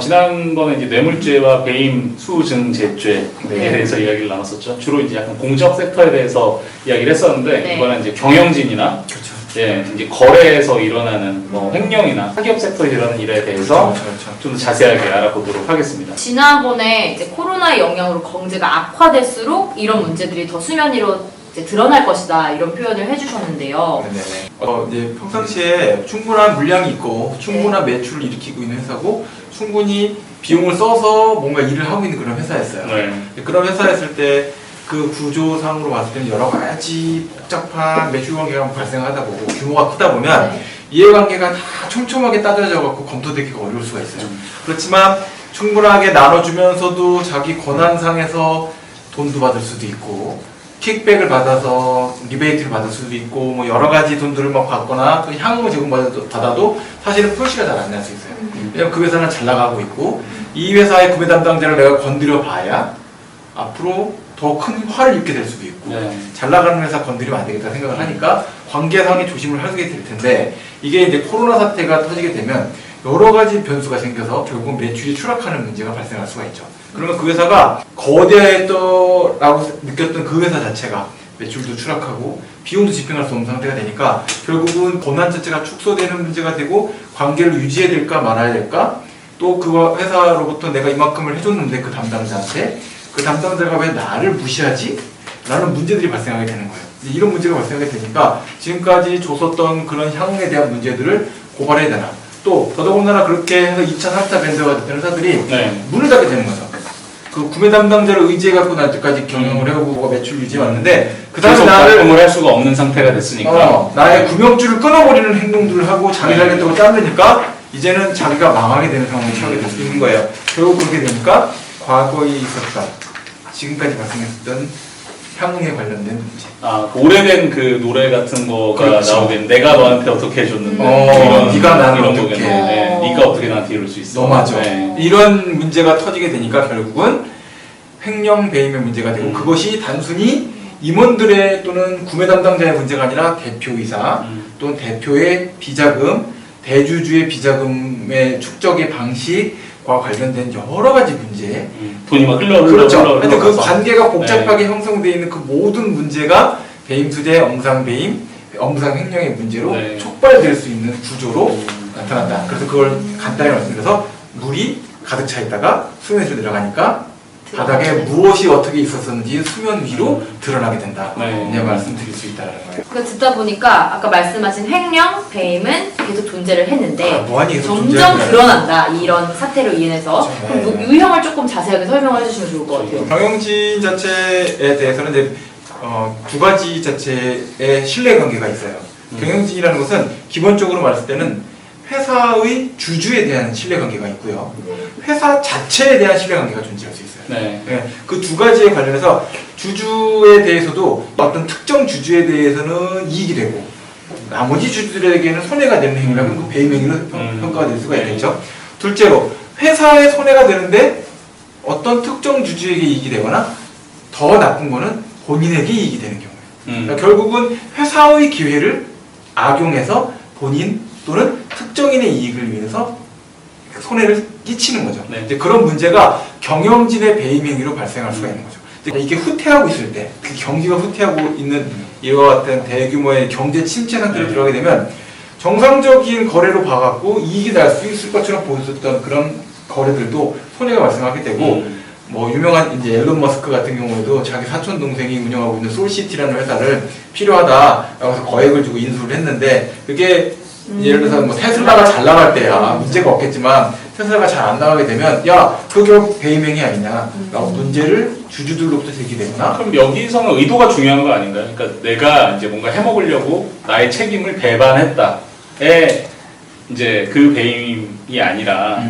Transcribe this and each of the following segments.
지난번에 이제 뇌물죄와 배임 수증제죄에 대해서 이야기를 나눴었죠. 주로 이제 약간 공적 섹터에 대해서 이야기를 했었는데 이번엔 이제 경영진이나 그렇죠. 예, 이제 거래에서 일어나는 횡령이나 사기업 섹터에서 일어나는 일에 대해서 좀 더 자세하게 알아보도록 하겠습니다. 지난번에 이제 코로나의 영향으로 경제가 악화될수록 이런 문제들이 더 수면 위로 이제 드러날 것이다 이런 표현을 해주셨는데요. 네네. 이제 평상시에 충분한 물량이 있고 충분한 매출을 일으키고 있는 회사고 충분히 비용을 써서 뭔가 일을 하고 있는 그런 회사였어요. 네. 그런 회사였을 때 그 구조상으로 봤을 때는 여러 가지 복잡한 매출 관계가 발생하다 보고 규모가 크다 보면 이해관계가 다 촘촘하게 따져져 갖고 검토되기가 어려울 수가 있어요. 그렇지만 충분하게 나눠주면서도 자기 권한상에서 돈도 받을 수도 있고 킥백을 받아서 리베이트를 받을 수도 있고 뭐 여러 가지 돈들을 막 받거나 또 향후 제공받아도 사실은 표시가 잘 안 날 수 있어요. 왜냐면 그 회사는 잘 나가고 있고 이 회사의 구매 담당자를 내가 건드려 봐야 앞으로 더 큰 화를 입게 될 수도 있고 잘 나가는 회사 건드리면 안 되겠다 생각을 하니까 관계상의 조심을 하게 될 텐데 이게 이제 코로나 사태가 터지게 되면 여러 가지 변수가 생겨서 결국 매출이 추락하는 문제가 발생할 수가 있죠. 그러면 그 회사가 거대했다라고 느꼈던 그 회사 자체가 매출도 추락하고 비용도 집행할 수 없는 상태가 되니까 결국은 권한 자체가 축소되는 문제가 되고 관계를 유지해야 될까 말아야 될까 또 그 회사로부터 내가 이만큼을 해줬는데 그 담당자한테 그 담당자가 왜 나를 무시하지? 라는 문제들이 발생하게 되는 거예요. 이런 문제가 발생하게 되니까 지금까지 줬었던 그런 향후에 대한 문제들을 고발해야 되나 또 더더군다나 그렇게 해서 2차, 3차 밴드가 됐던 회사들이 문을 닫게 되는 거죠. 그 구매 담당자를 의지해갖고 나한테까지 경영을 해오고 매출 유지해왔는데 그 다음에 나를 활동을 할 수가 없는 상태가 됐으니까 나의 구명줄을 끊어버리는 행동들을 하고 자기 살겠다고 짜르니까 이제는 자기가 망하게 되는 상황에 처하게 될 수 있는 거예요. 결국 그렇게 되니까 과거에 있었던 지금까지 발생했던 향후에 관련된 문제. 그 오래된 그 노래 같은 거가 그렇죠. 나오겠네. 내가 너한테 어떻게 해줬는데 네가 나를 이런 어떻게 네. 네가 어떻게 나한테 이럴 수 있어. 너무하죠. 이런 문제가 터지게 되니까 결국은 횡령 배임의 문제가 되고 그것이 단순히 임원들의 또는 구매 담당자의 문제가 아니라 대표이사 또는 대표의 비자금, 대주주의 비자금의 축적의 방식과 관련된 여러 가지 문제. 돈이 막 흘러 그렇죠. 근데 그 관계가 복잡하게 형성되어 있는 그 모든 문제가 배임투자, 엄상배임, 엄상횡령의 문제로 촉발될 수 있는 구조로 나타난다. 그래서 그걸 간단히 말씀드려서 물이 가득 차 있다가 수면 위로 내려가니까 바닥에 무엇이 어떻게 있었는지 수면 위로 드러나게 된다. 그냥 말씀드릴 수 있다는 거예요. 그러니까 듣다 보니까 아까 말씀하신 횡령, 배임은 계속 존재를 했는데 점점 드러난다. 이런 사태로 인해서 그럼 그 유형을 조금 자세하게 설명을 해주시면 좋을 것 같아요. 경영진 자체에 대해서는 이제 두 가지 자체의 신뢰관계가 있어요. 경영진이라는 것은 기본적으로 말했을 때는 회사의 주주에 대한 신뢰관계가 있고요. 회사 자체에 대한 신뢰관계가 존재할 수 있어요. 그 두 가지에 관련해서 주주에 대해서도 어떤 특정 주주에 대해서는 이익이 되고 나머지 주주들에게는 손해가 되는 행위라면 그 배임 행위로 평가가 될 수가 있겠죠. 둘째로 회사에 손해가 되는데 어떤 특정 주주에게 이익이 되거나 더 나쁜 거는 본인에게 이익이 되는 경우예요. 그러니까 결국은 회사의 기회를 악용해서 본인 또는 특정인의 이익을 위해서 손해를 끼치는 거죠. 이제 그런 문제가 경영진의 배임 행위로 발생할 수가 있는 거죠. 이게 후퇴하고 있을 때, 그 경기가 후퇴하고 있는 이와 같은 대규모의 경제 침체 상태로 들어가게 되면 정상적인 거래로 봐갖고 이익이 날 수 있을 것처럼 보였었던 그런 거래들도 손해가 발생하게 되고 뭐 유명한 이제 앨런 머스크 같은 경우에도 자기 사촌 동생이 운영하고 있는 솔시티라는 회사를 필요하다라고 해서 거액을 주고 인수를 했는데 그게 예를 들어서 뭐 테슬라가 잘 나갈 때야 문제가 없겠지만 테슬라가 잘 안 나가게 되면 야 그거 결국 배임행위 아니냐 라고 문제를 주주들로부터 제기되거나 그럼 여기서는 의도가 중요한 거 아닌가요? 그러니까 내가 이제 뭔가 해먹으려고 나의 책임을 배반했다에 이제 그 배임이 아니라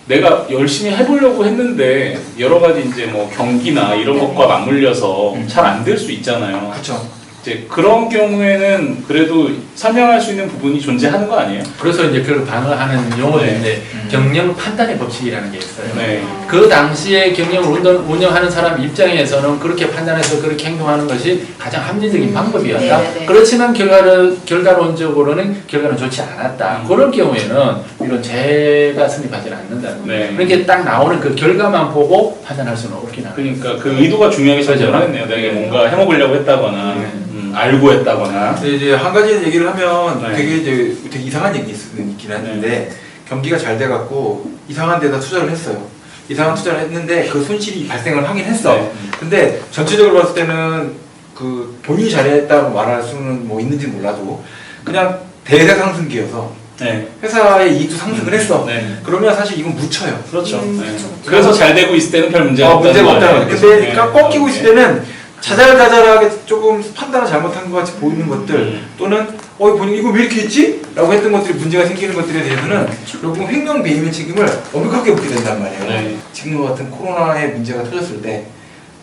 내가 열심히 해보려고 했는데 여러 가지 이제 뭐 경기나 이런 것과 맞물려서 잘 안 될 수 있잖아요. 그렇죠. 이제 그런 경우에는 그래도 설명할 수 있는 부분이 존재하는 거 아니에요? 그래서 이제 그걸 방어하는 용어인데 경영 판단의 법칙이라는 게 있어요. 네. 그 당시에 경영을 운영하는 사람 입장에서는 그렇게 판단해서 그렇게 행동하는 것이 가장 합리적인 방법이었다. 네네네. 그렇지만 결과론적으로는 결과는 좋지 않았다. 그런 경우에는 이런 죄가 성립하지는 않는다는 거예요. 네. 그렇게 딱 나오는 그 결과만 보고 판단할 수는 없긴 하죠. 그러니까 그 의도가 중요하게 작용하겠네요. 내가 뭔가 해먹으려고 했다거나 알고 했다거나. 근데 이제 한 가지 얘기를 하면 네. 되게 이제 되게 이상한 얘기 있긴 했는데 경기가 잘 돼갖고 이상한 데다 투자를 했어요. 이상한 투자를 했는데 그 손실이 발생을 하긴 했어. 네. 근데 전체적으로 봤을 때는 그 본인이 잘했다고 말할 수는 뭐 있는지 몰라도 그냥 대세 상승기여서 네. 회사의 이익도 상승을 했어. 네. 그러면 사실 이건 묻혀요. 그렇죠. 네. 그렇죠. 그래서 잘 되고 있을 때는 별 문제가 문제가 없다는 거예요. 거죠. 근데 네. 꺾이고 있을 때는 자잘자잘하게 조금 판단을 잘못한 것 같이 보이는 것들 또는 보니 이거 왜 이렇게 했지? 라고 했던 것들이 문제가 생기는 것들에 대해서는 결국 횡령 배임의 책임을 엄격하게 묻게 된단 말이에요. 네. 지금과 같은 코로나의 문제가 터졌을 때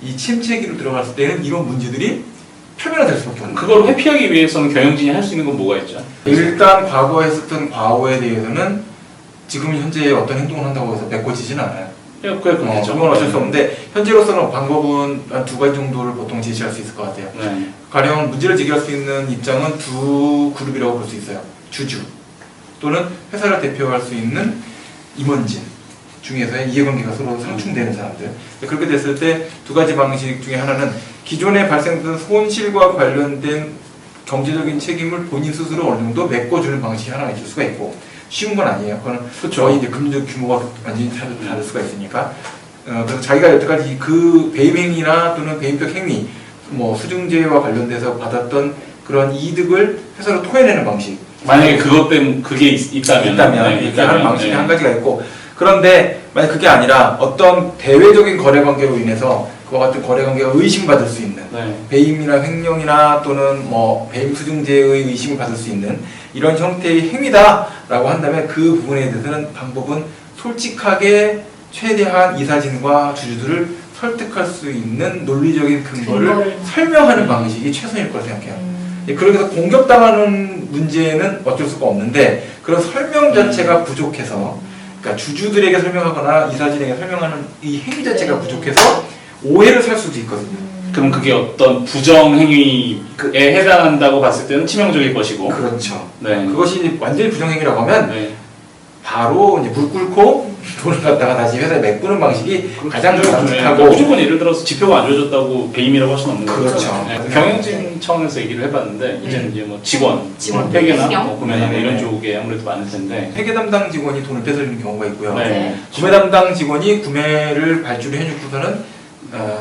이 침체기로 들어갔을 때는 이런 문제들이 표면화될 수밖에 없는 거예요. 그걸 회피하기 위해서는 경영진이 할 수 있는 건 뭐가 있죠? 일단 과거에 했었던 과오에 대해서는 지금 현재 어떤 행동을 한다고 해서 메꿔지지는 않아요. 그렇겠죠. 그건 어쩔 수 없는데 현재로서는 방법은 한 두 가지 정도를 보통 제시할 수 있을 것 같아요. 네. 가령 문제를 제기할 수 있는 입장은 두 그룹이라고 볼 수 있어요. 주주 또는 회사를 대표할 수 있는 임원진 중에서의 이해관계가 서로 상충되는 사람들. 그렇게 됐을 때 두 가지 방식 중에 하나는 기존에 발생된 손실과 관련된 경제적인 책임을 본인 스스로 어느 정도 메꿔주는 방식이 하나가 있을 수가 있고 쉬운 건 아니에요. 그거는 저희 이제 금융적 규모가 완전히 다를 수가 있으니까. 그래서 자기가 여태까지 그 배임 행위나 또는 배임적 행위, 뭐 수증제와 관련돼서 받았던 그런 이득을 회사로 토해내는 방식. 만약에 그것 때문에 그게 있다면 네, 이렇게 하는 방식이 네. 한 가지가 있고, 그런데 만약 그게 아니라 어떤 대외적인 거래 관계로 인해서 그와 같은 거래 관계가 의심받을 수 있는 네. 배임이나 횡령이나 또는 뭐 배임 수증제의 의심을 받을 수 있는 이런 형태의 행위다라고 한다면 그 부분에 대해서는 방법은 솔직하게 최대한 이사진과 주주들을 설득할 수 있는 논리적인 근거를 설명하는 방식이 최선일 거라 생각해요. 그렇게 해서 공격당하는 문제는 어쩔 수가 없는데 그런 설명 자체가 부족해서, 그러니까 주주들에게 설명하거나 이사진에게 설명하는 이 행위 자체가 부족해서 오해를 살 수도 있거든요. 그럼 그게 어떤 부정 행위에 해당한다고 봤을 때는 치명적일 것이고. 그렇죠. 네. 그것이 이제 완전히 부정행위라고 하면 네. 바로 이제 물 끓고 돈을 갖다가 다시 회사에 메꾸는 방식이 가장 네. 바람직하고. 무조건 예를 들어서 지표가 안 좋아졌다고 배임이라고 할 수는 없는 거죠. 그렇죠. 네. 경영진 차원에서 얘기를 해봤는데 이제는 이제 뭐 직원, 회계나 뭐 구매나 네. 이런 쪽에 아무래도 많을 텐데. 회계 담당 직원이 돈을 뺏어주는 경우가 있고요. 네. 구매 담당 직원이 구매를 발주를 해놓고서는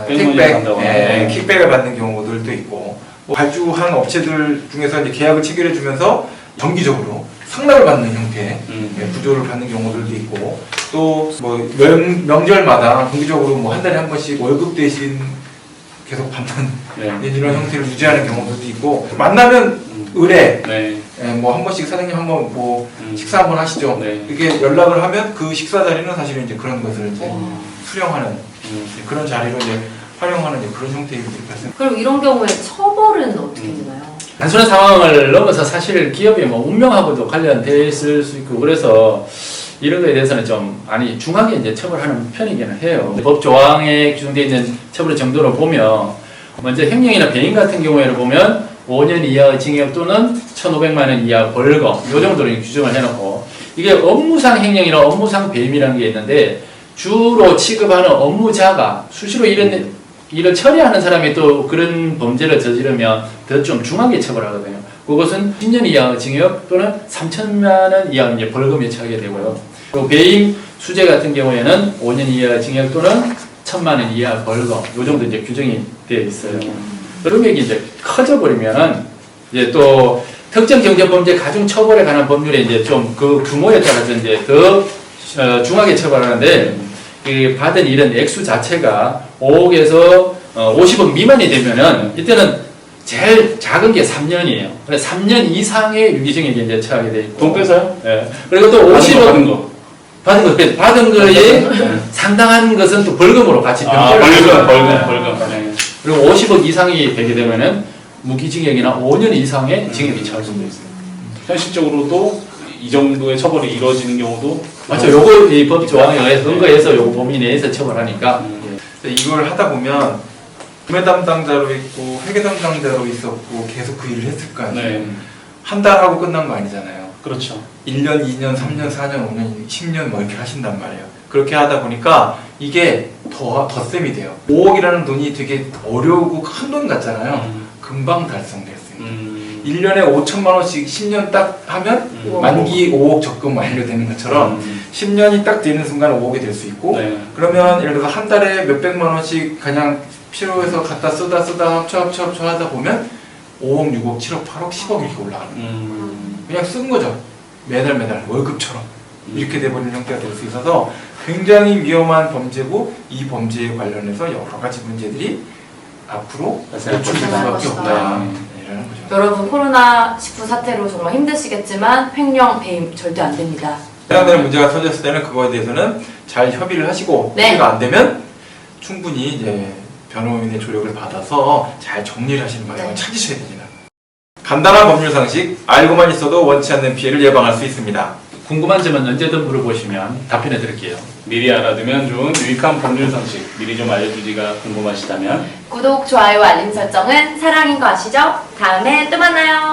킥백을 받는다거나. 킥백을 받는 경우들도 있고, 뭐 발주한 업체들 중에서 이제 계약을 체결해주면서 정기적으로 상납을 받는 형태 구조를 받는 경우들도 있고, 또 뭐 명절마다 정기적으로 뭐 한 달에 한 번씩 월급 대신 계속 받는 이런 형태를 유지하는 경우들도 있고, 만나면 의뢰, 네. 뭐 한 번씩 사장님 한번 뭐 식사 한번 하시죠. 네. 이게 연락을 하면 그 식사 자리는 사실은 이제 그런 것을 이제 수령하는 그런 자리로 이제 활용하는 이제 그런 형태의 일들이 발생. 그럼 이런 경우에 처벌은 어떻게 되나요? 단순한 상황을 넘어서 사실 기업의 뭐 운명하고도 관련돼 있을 수 있고, 그래서 이런 거에 대해서는 좀 중하게 이제 처벌하는 편이기는 해요. 법 조항에 규정되어 있는 처벌의 정도를 보면, 먼저 횡령이나 배임 같은 경우에는 보면 5년 이하의 징역 또는 1,500만 원 이하 벌금, 요 정도로 규정을 해놓고, 이게 업무상 횡령이나 업무상 배임이라는 게 있는데, 주로 취급하는 업무자가 수시로 이런 일을 처리하는 사람이 또 그런 범죄를 저지르면 더 좀 중하게 처벌하거든요. 그것은 10년 이하의 징역 또는 3천만 원 이하 이제 벌금에 처하게 되고요. 또 배임 수재 같은 경우에는 5년 이하의 징역 또는 1,000만 원 이하 벌금, 요 정도 이제 규정이 되어 있어요. 금액이 이제 커져버리면은 이제 또 특정 경제범죄 가중 처벌에 관한 법률에 이제 좀 그 규모에 따라서 이제 더 중하게 처벌하는데, 이 받은 이런 액수 자체가 5억에서 50억 미만이 되면은 이때는 제일 작은 게 3년이에요. 그래서 3년 이상의 유기징역에 이제 처하게 돼 있고. 돈 뺏어요? 예. 그리고 또 50억 받은 거에 상당한 것은 또 벌금으로 같이 병렬을 벌금. 네. 그리고 50억 이상이 되게 되면은 무기징역이나 5년 이상의 징역이 적용되어 있습니다. 현실적으로도 이 정도의 처벌이 이루어지는 경우도 맞죠. 요거 이 법 조항에 의해서 근거해서 요거 범위 내에서 처벌하니까 이걸 하다 보면 구매 담당자로 있고 회계 담당자로 있었고 계속 그 일을 했을 거 아니에요. 네. 한 달 하고 끝난 거 아니잖아요. 그렇죠. 1년, 2년, 3년, 4년, 5년, 10년 뭐 이렇게 하신단 말이에요. 그렇게 하다 보니까 이게 덧셈이 돼요. 5억이라는 돈이 되게 어려우고 큰 돈 같잖아요. 금방 달성될 수 있는. 1년에 5천만 원씩 10년 딱 하면 만기 5억 적금 완료되는 것처럼 10년이 딱 되는 순간 5억이 될 수 있고 네. 그러면 예를 들어서 한 달에 몇백만 원씩 그냥 필요해서 갖다 쓰다 합쳐 하다 보면 5억, 6억, 7억, 8억, 10억 이렇게 올라가는 거예요. 그냥 쓴 거죠. 매달 월급처럼 이렇게 돼버리는 형태가 될 수 있어서 굉장히 위험한 범죄고 이 범죄에 관련해서 여러 가지 문제들이 앞으로 노출될 수밖에 것이다. 없다. 이라는 거죠. 여러분 코로나19 사태로 정말 힘드시겠지만 횡령 배임 절대 안 됩니다. 해당되는 문제가 터졌을 때는 그거에 대해서는 잘 협의를 하시고 네. 협의가 안 되면 충분히 이제 변호인의 조력을 받아서 잘 정리를 하시는 방향을 네. 찾으셔야 됩니다. 간단한 법률 상식, 알고만 있어도 원치 않는 피해를 예방할 수 있습니다. 궁금한 점은 언제든 물어보시면 답변해 드릴게요. 미리 알아두면 좋은 유익한 법률 상식 미리 좀 알려주기가 궁금하시다면 구독, 좋아요, 알림 설정은 사랑인 거 아시죠? 다음에 또 만나요.